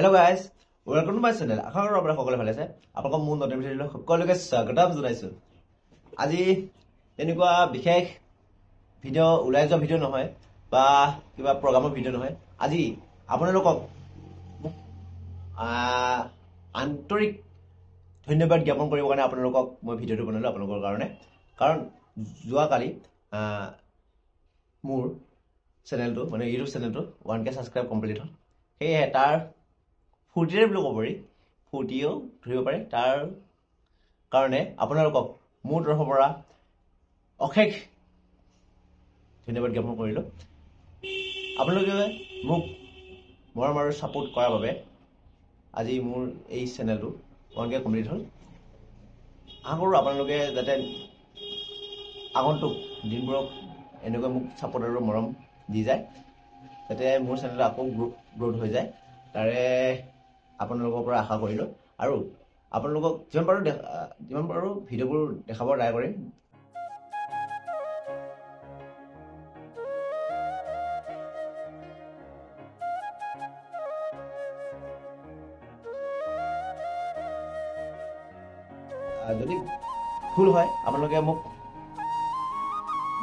Hello guys, welcome to my channel. আশা কৰো আপোনালোক সকলোৱে ভালে আছে। আপোনালোকক মোৰ নতুন ভিডিঅ'লৈ সকলোকে স্বাগতম জনাইছো। আজি এনেকুৱা বিশেষ ভিডিঅ' ওলাই যোৱা ভিডিঅ' নহয় বা কিবা প্ৰগ্ৰামৰ ভিডিঅ' নহয়। আজি আপোনালোকক আন্তৰিক ধন্যবাদ জ্ঞাপন কৰিবৰ কাৰণে আপোনালোকক মই ভিডিঅ'টো বনালো আপোনালোকৰ কাৰণে। কাৰণ যোৱা কালি মোৰ চেনেলটো মানে ইউটিউব চেনেলটো 1K সাবস্ক্ৰাইব কমপ্লিট হ'ল। সেয়ে তাৰ ফুৰ্তিৰে বুলি ক'ব পাৰি, ফুৰ্তিও ধৰিব পাৰে। তাৰ কাৰণে আপোনালোকক মোৰ তৰফৰ পৰা অশেষ ধন্যবাদ জ্ঞাপন কৰিলোঁ। আপোনালোকে মোক মৰম আৰু ছাপোৰ্ট কৰাৰ বাবে আজি মোৰ এই চেনেলটো 1K কমপ্লিট হ'ল। আশা কৰোঁ আপোনালোকে যাতে আগন্তুক দিনবোৰক এনেকৈ মোক ছাপোৰ্ট আৰু মৰম দি যায়, যাতে মোৰ চেনেলটো আকৌ গ্ৰোথ হৈ যায়। তাৰে আপোনালোকৰ পৰা আশা কৰিলোঁ আৰু আপোনালোকক যিমান পাৰোঁ ভিডিঅ'বোৰ দেখাব ট্ৰাই কৰিম। যদি ভুল হয় আপোনালোকে মোক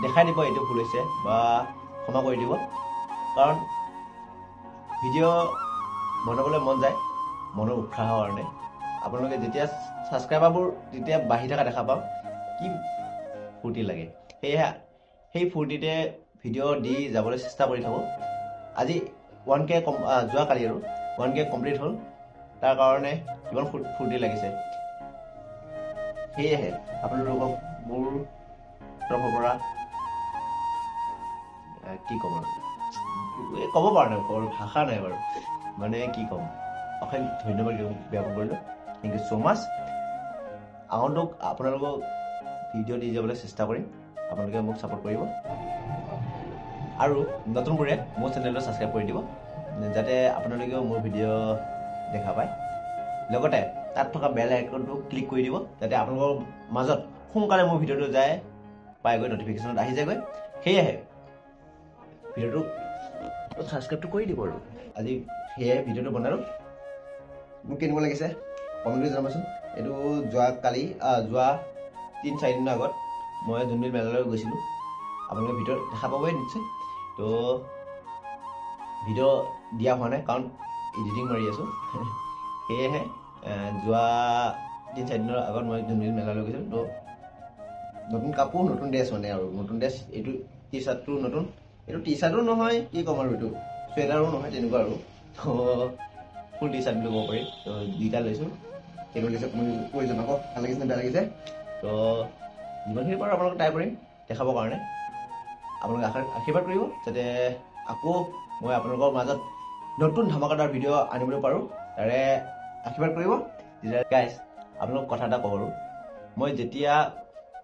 দেখাই দিব এইটো ভুল হৈছে বা ক্ষমা কৰি দিব। কাৰণ ভিডিঅ' বনাবলৈ মন যায় মনৰ উৎসাহৰ কাৰণে। আপোনালোকে যেতিয়া ছাবস্ক্ৰাইবাৰবোৰ যেতিয়া বাঢ়ি থকা দেখা পাওঁ কি ফূৰ্তি লাগে। সেয়েহে সেই ফূৰ্তিতে ভিডিঅ' দি যাবলৈ চেষ্টা কৰি থাকোঁ। আজি 1K যোৱাকালি আৰু 1K কমপ্লিট হ'ল, তাৰ কাৰণে কিমান ফূৰ্তি লাগিছে। সেয়েহে আপোনালোকক মোৰ তৰফৰ পৰা কি ক'ম আৰু ক'ব পৰা নাই, ভাষা নাই বাৰু, মানে কি ক'ম, অশেষ ধন্যবাদ জ্ঞাপন কৰিলোঁ। থেংক ইউ ছ' মাছ। আগন্তুক আপোনালোকক ভিডিঅ' দি যাবলৈ চেষ্টা কৰিম, আপোনালোকে মোক ছাপোৰ্ট কৰিব আৰু নতুনবোৰে মোৰ চেনেলটো ছাবস্ক্ৰাইব কৰি দিব, যাতে আপোনালোকেও মোৰ ভিডিঅ' দেখা পায়। লগতে তাত থকা বেল আইকনটো ক্লিক কৰি দিব, যাতে আপোনালোকৰ মাজত সোনকালে মোৰ ভিডিঅ'টো যায় পাইগৈ, নটিফিকেশ্যনত আহি যায়গৈ। সেয়েহে ভিডিঅ'টো ছাবস্ক্ৰাইবটো কৰি দিব আৰু আজি সেয়াই ভিডিঅ'টো বনালোঁ। মোক কেনেকুৱা লাগিছে কমেণ্ট কৰি জনাবচোন। এইটো যোৱা 3-4 দিনৰ আগত মই জোনবিল মেলালৈ গৈছিলোঁ। আপোনালোকে ভিডিঅ'ত দেখা পাবই নিশ্চয়। তো ভিডিঅ' দিয়া হোৱা নাই কাৰণ এডিটিং মাৰি আছোঁ। সেয়েহে যোৱা 3-4 দিনৰ আগত মই জোনবিল মেলালৈ গৈছিলোঁ। তো নতুন কাপোৰ, নতুন ড্ৰেছ মানে আৰু নতুন ড্ৰেছ। এইটো টি চাৰ্টটো নতুন, এইটো টি চাৰ্টো নহয়, কি ক'ম আৰু, এইটো চুৱেটাৰো নহয়, তেনেকুৱা আৰু। তো ফুল টি চাৰ্ট বুলি ক'ব পাৰি। তো দুইটা লৈছোঁ। কেনেকুৱা লাগিছে কৈ জনাব, ভাল লাগিছে নে বেয়া লাগিছে। তো যিমানখিনি পাৰোঁ আপোনালোকক ট্ৰাই কৰিম দেখাবৰ কাৰণে। আপোনালোকে আশীৰ্বাদ কৰিব যাতে আকৌ মই আপোনালোকৰ মাজত নতুন ধামাকাদাৰ ভিডিঅ' আনিবলৈ পাৰোঁ, তাৰে আশীৰ্বাদ কৰিব। তেতিয়া গাইজ আপোনালোকক কথা এটা কওঁ আৰু, মই যেতিয়া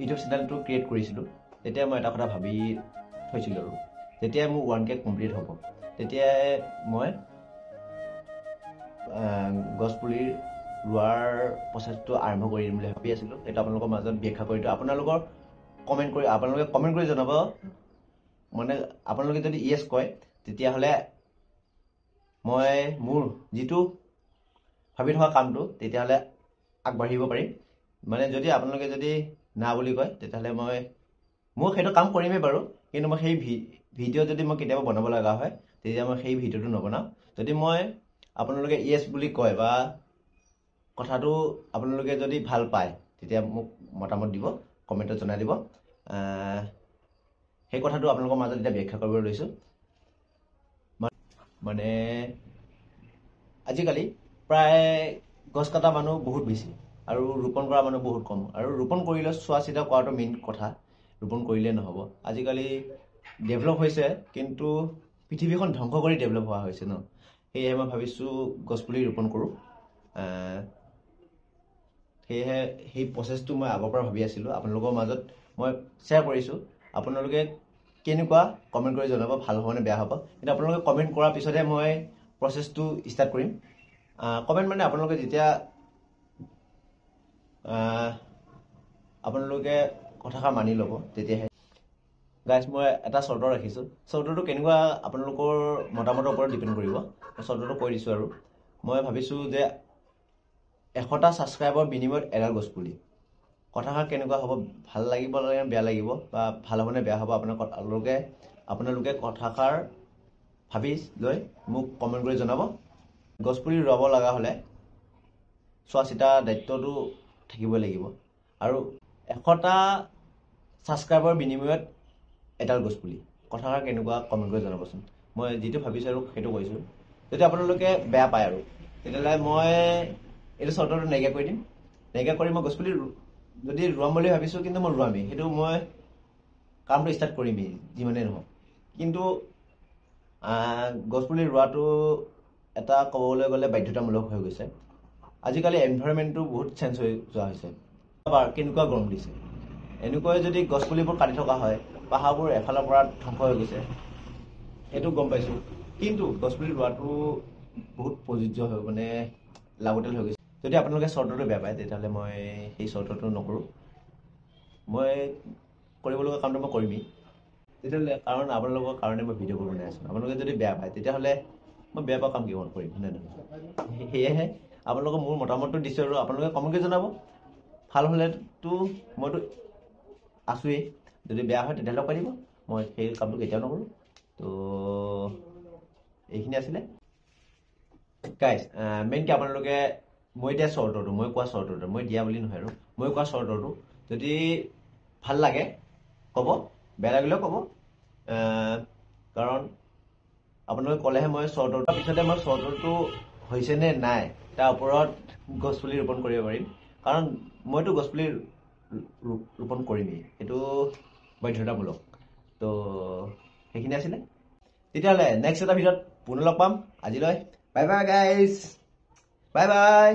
ইউটিউব চেনেলটো ক্ৰিয়েট কৰিছিলোঁ তেতিয়া মই এটা কথা ভাবি থৈছিলোঁ আৰু, যেতিয়াই মোৰ 1K কমপ্লিট হ'ব তেতিয়াই মই গছপুলিৰ ৰোৱাৰ প্ৰচেছটো আৰম্ভ কৰি দিম বুলি ভাবি আছিলোঁ। সেইটো আপোনালোকৰ মাজত ব্যাখ্যা কৰি দিওঁ। আপোনালোকে কমেণ্ট কৰি জনাব। মানে আপোনালোকে যদি ইয়েছ কয় তেতিয়াহ'লে মই মোৰ যিটো ভাবি থকা কামটো তেতিয়াহ'লে আগবাঢ়িব পাৰিম। মানে যদি আপোনালোকে যদি না বুলি কয় তেতিয়াহ'লে মই সেইটো কাম কৰিমেই বাৰু, কিন্তু মই সেই ভিডিঅ' যদি মই কেতিয়াবা বনাব লগা হয় তেতিয়া মই সেই ভিডিঅ'টো নবনাওঁ। যদি আপোনালোকে ইয়েছ বুলি কয় বা কথাটো আপোনালোকে যদি ভাল পায় তেতিয়া মোক মতামত দিব, কমেণ্টত জনাই দিব। সেই কথাটো আপোনালোকৰ মাজত এতিয়া ব্যাখ্যা কৰিবলৈ লৈছোঁ। মানে আজিকালি প্ৰায় গছ কটা মানুহ বহুত বেছি আৰু ৰোপণ কৰা মানুহ বহুত কম। আৰু ৰোপণ কৰিলে চোৱা চিতা কৰাটো মেইন কথা, ৰোপণ কৰিলে নহ'ব। আজিকালি ডেভেলপ হৈছে কিন্তু পৃথিৱীখন ধ্বংস কৰি ডেভেলপ হোৱা হৈছে ন। সেয়েহে মই ভাবিছোঁ গছপুলি ৰোপণ কৰোঁ। সেয়েহে সেই প্ৰচেছটো মই আগৰ পৰা ভাবি আছিলোঁ, আপোনালোকৰ মাজত মই শ্বেয়াৰ কৰিছোঁ। আপোনালোকে কেনেকুৱা কমেণ্ট কৰি জনাব, ভাল হ'ব নে বেয়া হ'ব। কিন্তু আপোনালোকে কমেণ্ট কৰাৰ পিছতহে মই প্ৰচেছটো ষ্টাৰ্ট কৰিম। কমেণ্ট মানে আপোনালোকে যেতিয়া আপোনালোকে কথাষাৰ মানি ল'ব তেতিয়াহে। গাইজ মই এটা চৰ্ত ৰাখিছোঁ, চৰ্তটো কেনেকুৱা আপোনালোকৰ মতামতৰ ওপৰত ডিপেণ্ড কৰিব। চৰ্তটো কৈ দিছোঁ আৰু মই ভাবিছোঁ যে 100টা ছাবস্ক্ৰাইবৰ বিনিময়ত এডাল গছপুলি। কথাষাৰ কেনেকুৱা হ'ব, ভাল লাগিব নে বেয়া লাগিব, বা ভাল হ'বনে বেয়া হ'ব, আপোনালোকে কথাষাৰ ভাবি লৈ মোক কমেণ্ট কৰি জনাব। গছপুলি ৰুব লগা হ'লে চোৱা চিতা দায়িত্বটো থাকিবই লাগিব, আৰু 100টা ছাবস্ক্ৰাইবৰ বিনিময়ত এডাল গছপুলি। কথাষাৰ কেনেকুৱা কমেণ্ট কৰি জনাবচোন। মই যিটো ভাবিছোঁ আৰু সেইটো কৈছোঁ। যদি আপোনালোকে বেয়া পায় আৰু তেতিয়াহ'লে মই এইটো চৰ্তটো নাইকিয়া কৰি দিম। নাইকিয়া কৰি মই গছপুলি যদি ৰুৱাম বুলি ভাবিছোঁ, কিন্তু মই ৰুৱামেই, সেইটো মই কামটো ষ্টাৰ্ট কৰিমেই যিমানেই নহওক। কিন্তু গছপুলি ৰোৱাটো এটা ক'বলৈ গ'লে বাধ্যতামূলক হৈ গৈছে। আজিকালি এনভাইৰনমেণ্টটো বহুত চেঞ্জ হৈ যোৱা হৈছে। কেনেকুৱা গৰম দিছে, এনেকৈ যদি গছপুলিবোৰ কাটি থকা হয়, পাহাৰবোৰ এফালৰ পৰা ধ্বংস হৈ গৈছে, সেইটো গম পাইছোঁ। কিন্তু গছপুলি ৰোৱাটো বহুত প্ৰযোজ্য হৈ লাগতিয়াল হৈ গৈছে। যদি আপোনালোকে চৰ্তটো বেয়া পায় তেতিয়াহ'লে মই সেই চৰ্তটো নকৰোঁ। মই কৰিব লগা কামটো মই কৰিমেই তেতিয়াহ'লে, কাৰণ আপোনালোকৰ কাৰণে মই ভিডিঅ'বোৰ বনাই আছোঁ। আপোনালোকে যদি বেয়া পায় তেতিয়াহ'লে মই বেয়া পোৱা কাম কিমান কৰিম, হয়নে নহয়? সেয়েহে আপোনালোকে মোৰ মতামতটো দিছোঁ আৰু আপোনালোকে কমেণ্ট কৰি জনাব। ভাল হ'লেতো মইতো আছোঁৱেই, যদি বেয়া হয় তেতিয়াহ'লে কৈ দিব। মই সেই কামটো কেতিয়াও নকৰোঁ। তো এইখিনি আছিলে গাইজ। মেইনকৈ আপোনালোকে মই কোৱা চৰ্তটো মই দিয়া বুলি নহয় আৰু মই কোৱা চৰ্তটো যদি ভাল লাগে ক'ব, বেয়া লাগিলেও ক'ব। কাৰণ আপোনালোকে ক'লেহে মই চৰ্তটোৰ পিছতে মই চৰ্তটো হৈছে নে নাই তাৰ ওপৰত গছপুলি ৰোপণ কৰিব পাৰিম। কাৰণ মইতো গছপুলি ৰোপণ কৰিমেই, সেইটো বাধ্যতামূলক। তো সেইখিনি আছিলে। তেতিয়াহ'লে নেক্সট এটা ভিডিঅ'ত পুনৰ লগ পাম। আজিলৈ bye bye guys, bye bye.